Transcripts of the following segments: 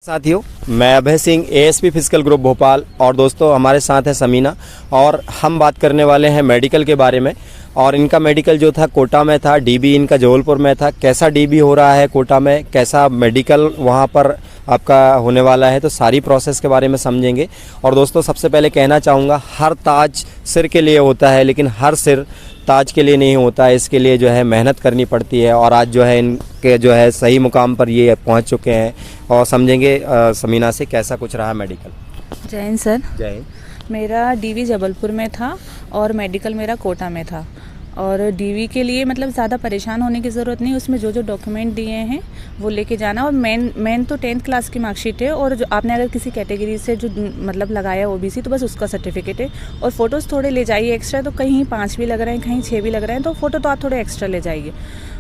साथियों, मैं Abhay Singh, ASP physical group Bhopal. और दोस्तों, हमारे साथ है समीना और हम बात करने वाले हैं मेडिकल के बारे में। और इनका मेडिकल जो था कोटा में था, डीबी इनका जबलपुर में था। कैसा डीबी हो रहा है कोटा में, कैसा मेडिकल वहां पर आपका होने वाला है, तो सारी प्रोसेस के बारे में समझेंगे। और दोस्तों, सबसे पहले कहना चाहूँगा, हर ताज सिर के लिए होता है, लेकिन हर सिर ताज के लिए नहीं होता है। इसके लिए जो है मेहनत करनी पड़ती है। और आज जो है इनके जो है सही मुकाम पर ये पहुंच चुके हैं। और समझेंगे समीना से कैसा कुछ रहा मेडिकल। जय हिंद सर। जय हिंद। मेरा डीवी जबलपुर में था और मेडिकल मेरा कोटा में था। और डीवी के लिए मतलब ज़्यादा परेशान होने की ज़रूरत नहीं, उसमें जो जो डॉक्यूमेंट दिए हैं वो लेके जाना। और मेन तो 10th क्लास की मार्कशीट है। और जो आपने अगर किसी कैटेगरी से जो मतलब लगाया ओबीसी, तो बस उसका सर्टिफिकेट है। और फ़ोटोज़ थोड़े ले जाइए एक्स्ट्रा, तो कहीं 5 भी लग रहे हैं, कहीं 6 भी लग रहे हैं, तो फ़ोटो तो आप थोड़े एक्स्ट्रा ले जाइए।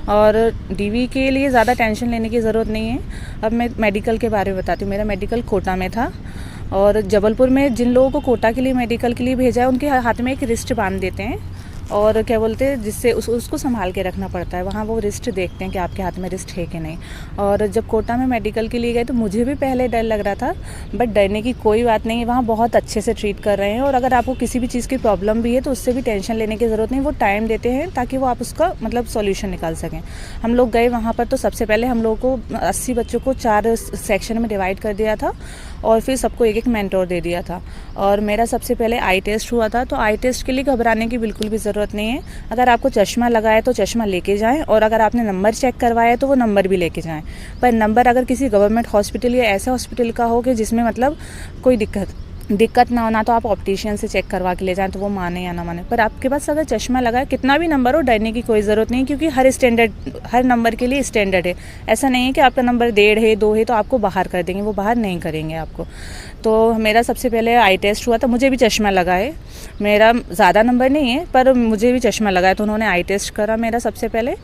और डीवी के लिए ज़्यादा टेंशन लेने की ज़रूरत नहीं है। अब मैं मेडिकल के बारे में बताती हूँ। मेरा मेडिकल कोटा में था। और जबलपुर में जिन लोगों को कोटा के लिए मेडिकल के लिए भेजा है, उनके हाथ में एक रिस्ट बांध देते हैं और क्या बोलते हैं, जिससे उसको संभाल के रखना पड़ता है। वहाँ वो रिस्ट देखते हैं कि आपके हाथ में रिस्ट है कि नहीं। और जब कोटा में मेडिकल के लिए गए तो मुझे भी पहले डर लग रहा था, बट डरने की कोई बात नहीं है। वहाँ बहुत अच्छे से ट्रीट कर रहे हैं। और अगर आपको किसी भी चीज़ की प्रॉब्लम भी है तो उससे भी टेंशन लेने की ज़रूरत नहीं। वो टाइम देते हैं ताकि वो आप उसका मतलब सॉल्यूशन निकाल सकें। हम लोग गए वहाँ पर तो सबसे पहले हम लोगों को 80 बच्चों को 4 सेक्शन में डिवाइड कर दिया था और फिर सबको एक मेंटोर दे दिया था। और मेरा सबसे पहले आई टेस्ट हुआ था। तो आई टेस्ट के लिए घबराने की बिल्कुल भी ज़रूरत नहीं है। अगर आपको चश्मा लगा है तो चश्मा लेके जाएं, और अगर आपने नंबर चेक करवाया है तो वो नंबर भी लेके जाएं। पर नंबर अगर किसी गवर्नमेंट हॉस्पिटल या ऐसे हॉस्पिटल का हो कि जिसमें मतलब कोई दिक्कत ना हो, ना तो आप ऑप्टिशियन से चेक करवा के ले जाएं, तो वो माने या ना माने। पर आपके पास अगर चश्मा लगा है, कितना भी नंबर हो, डरने की कोई ज़रूरत नहीं, क्योंकि हर नंबर के लिए स्टैंडर्ड है। ऐसा नहीं है कि आपका नंबर 1.5 है, 2 है तो आपको बाहर कर देंगे, वो बाहर नहीं करेंगे आपको। तो मेरा सबसे पहले आई टेस्ट हुआ था। मुझे भी चश्मा लगा है, मेरा ज़्यादा नंबर नहीं है पर मुझे भी चश्मा लगा है। तो उन्होंने आई टेस्ट करा मेरा सबसे पहले।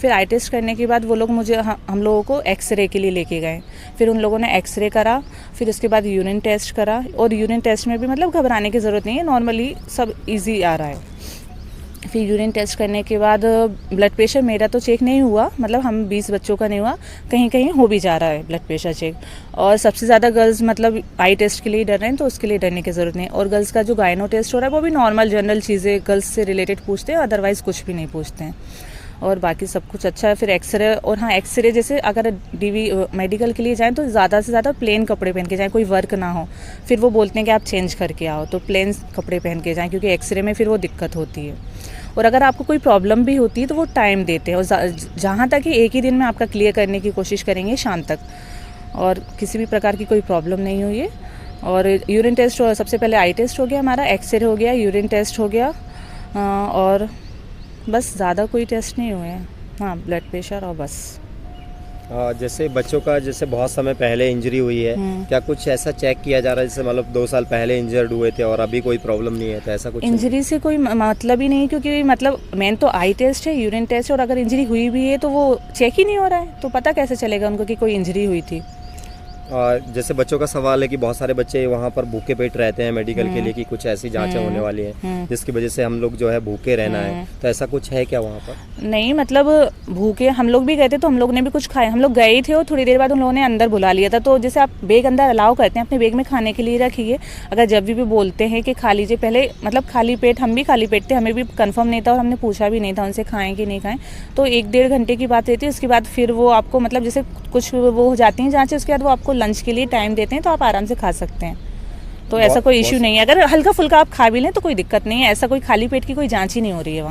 फिर आई टेस्ट करने के बाद वो लोग हम लोगों को एक्सरे के लिए लेके गए। फिर उन लोगों ने एक्सरे करा, फिर उसके बाद यूरिन टेस्ट करा। और यूरिन टेस्ट में भी मतलब घबराने की ज़रूरत नहीं है, नॉर्मली सब ईजी आ रहा है। फिर यूरिन टेस्ट करने के बाद ब्लड प्रेशर मेरा तो चेक नहीं हुआ, मतलब हम 20 बच्चों का नहीं हुआ, कहीं कहीं हो भी जा रहा है ब्लड प्रेशर चेक। और सबसे ज़्यादा गर्ल्स मतलब आई टेस्ट के लिए डर रहे हैं, तो उसके लिए डरने की ज़रूरत नहीं। और गर्ल्स का जो गायनो टेस्ट हो रहा है वो भी नॉर्मल जनरल चीज़ें गर्ल्स से रिलेटेड पूछते हैं, अदरवाइज़ कुछ भी नहीं पूछते हैं। और बाकी सब कुछ अच्छा है। फिर एक्सरे, और हाँ, एक्सरे जैसे अगर डीवी मेडिकल के लिए जाएं तो ज़्यादा से ज़्यादा प्लेन कपड़े पहन के जाएं, कोई वर्क ना हो। फिर वो बोलते हैं कि आप चेंज करके आओ, तो प्लेन कपड़े पहन के जाएं, क्योंकि एक्सरे में फिर वो दिक्कत होती है। और अगर आपको कोई प्रॉब्लम भी होती है तो वो टाइम देते हैं, और जहाँ तक कि एक ही दिन में आपका क्लियर करने की कोशिश करेंगे शाम तक। और किसी भी प्रकार की कोई प्रॉब्लम नहीं हुई है। और यूरिन टेस्ट सबसे पहले आई टेस्ट हो गया हमारा, एक्सरे हो गया, यूरिन टेस्ट हो गया, और बस ज़्यादा कोई टेस्ट नहीं हुए हैं। हाँ, ब्लड प्रेशर और बस। जैसे बच्चों का जैसे बहुत समय पहले इंजरी हुई है, क्या कुछ ऐसा चेक किया जा रहा है, जैसे मतलब 2 साल पहले इंजर्ड हुए थे और अभी कोई प्रॉब्लम नहीं है, तो ऐसा कुछ? इंजरी से कोई मतलब ही नहीं, क्योंकि मतलब मेन तो आई टेस्ट है, यूरिन टेस्ट है। और अगर इंजरी हुई भी है तो वो चेक ही नहीं हो रहा है, तो पता कैसे चलेगा उनको कि कोई इंजरी हुई थी। जैसे बच्चों का सवाल है कि बहुत सारे बच्चे वहाँ पर भूखे पेट रहते हैं मेडिकल के लिए, कि कुछ ऐसी जांचें होने वाली हैं जिसकी वजह से हम लोग जो है भूखे रहना है, तो ऐसा कुछ है क्या वहाँ पर? नहीं, मतलब भूखे हम लोग भी गए थे, तो हम लोग ने भी कुछ खाया। हम लोग गए थे और थोड़ी देर बाद उन लोगों ने अंदर बुला लिया था। तो जैसे आप बैग अंदर अलाउ करते हैं, अपने बैग में खाने के लिए रखिए। अगर जब भी बोलते हैं कि खा लीजिए, पहले मतलब खाली पेट, हम भी खाली पेट थे, हमें भी कंफर्म नहीं था और हमने पूछा भी नहीं था उनसे खाएं कि नहीं खाएं। तो 1-1.5 घंटे की बात रहती है। उसके बाद फिर वो आपको मतलब जैसे कुछ वो हो जाती हैं जांचें, उसके बाद वो आपको लंच के लिए टाइम देते हैं, तो आप आराम से खा सकते हैं। तो ऐसा कोई इश्यू नहीं है। अगर हल्का फुल्का आप खा भी लें तो कोई दिक्कत नहीं है। ऐसा कोई खाली पेट की कोई जांच ही नहीं हो रही है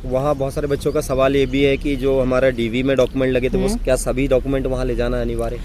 वहाँ बहुत सारे बच्चों का सवाल ये भी है कि जो हमारा डीवी में डॉक्यूमेंट लगे थे, वो क्या सभी डॉक्यूमेंट वहाँ ले जाना अनिवार्य?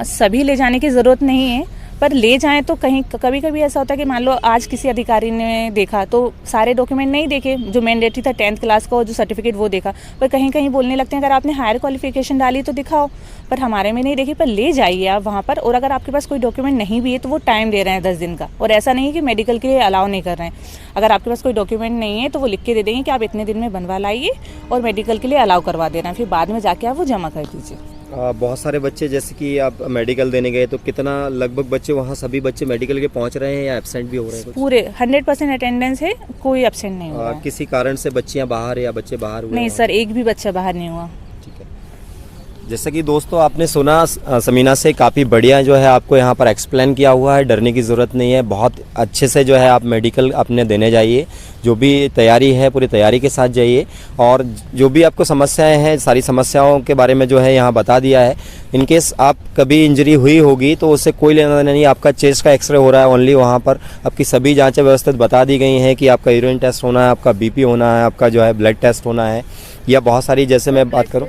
सभी ले जाने की ज़रूरत नहीं है, पर ले जाएं तो कहीं कभी कभी ऐसा होता है कि मान लो आज किसी अधिकारी ने देखा तो सारे डॉक्यूमेंट नहीं देखे, जो मैंडेटरी था 10th क्लास का और जो सर्टिफिकेट वो देखा। पर कहीं कहीं बोलने लगते हैं अगर आपने हायर क्वालिफिकेशन डाली तो दिखाओ, पर हमारे में नहीं देखी। पर ले जाइए आप वहाँ पर। और अगर आपके पास कोई डॉक्यूमेंट नहीं भी है तो वो टाइम दे रहे हैं 10 दिन का। और ऐसा नहीं है कि मेडिकल के लिए अलाउ नहीं कर रहे हैं। अगर आपके पास कोई डॉक्यूमेंट नहीं है तो वो लिख के दे देंगे कि आप इतने दिन में बनवा लाइए, और मेडिकल के लिए अलाउ करवा दे रहे हैं। फिर बाद में जाके आप वो जमा कर दीजिए। बहुत सारे बच्चे, जैसे कि आप मेडिकल देने गए तो कितना लगभग बच्चे वहाँ सभी बच्चे मेडिकल के पहुँच रहे हैं या एब्सेंट भी हो रहे हैं? पूरे 100% अटेंडेंस है, कोई एब्सेंट नहीं हुआ। किसी कारण से बच्चियाँ बाहर या बच्चे बाहर हुए? नहीं सर, एक भी बच्चा बाहर नहीं हुआ। ठीक है। जैसे कि दोस्तों आपने सुना समीना से, काफ़ी बढ़िया जो है आपको यहाँ पर एक्सप्लेन किया हुआ है, डरने की ज़रूरत नहीं है। बहुत अच्छे से जो है आप मेडिकल अपने देने जाइए, जो भी तैयारी है पूरी तैयारी के साथ जाइए, और जो भी आपको समस्याएं हैं सारी समस्याओं के बारे में जो है यहाँ बता दिया है। इनकेस आप कभी इंजरी हुई होगी तो उससे कोई लेना देना नहीं। आपका चेस्ट का एक्सरे हो रहा है ओनली, वहाँ पर आपकी सभी जाँचें व्यवस्थित बता दी गई हैं कि आपका यूरिन टेस्ट होना है, आपका बीपी होना है, आपका जो है ब्लड टेस्ट होना है, या बहुत सारी, जैसे मैं बात करूँ,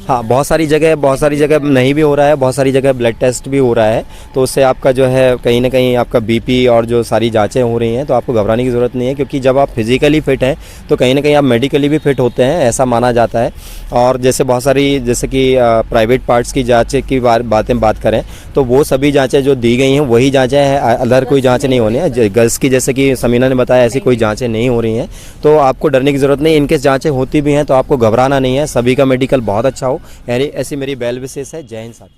हाँ बहुत सारी जगह नहीं भी हो रहा है, बहुत सारी जगह ब्लड टेस्ट भी हो रहा है। तो उससे आपका जो है कहीं ना कहीं आपका बीपी और जो सारी जांचें हो रही हैं, तो आपको घबराने की ज़रूरत नहीं है, क्योंकि जब आप फिजिकली फिट हैं तो कहीं ना कहीं आप मेडिकली भी फिट होते हैं, ऐसा माना जाता है। और जैसे बहुत सारी, जैसे कि प्राइवेट पार्ट्स की जाँच की बात करें तो वो सभी जाँचें जो दी गई हैं वही जाँचें हैं, अदर कोई जाँच नहीं होनी है। गर्ल्स की जैसे कि समीना ने बताया ऐसी कोई जाँचें नहीं हो रही हैं, तो आपको डरने की ज़रूरत नहीं। इनकेस जाँचें होती भी हैं तो आपको घबराना नहीं है, सभी का मेडिकल बहुत अच्छा हो, ऐसी मेरी वेल विशेष है। जय हिंद साथी।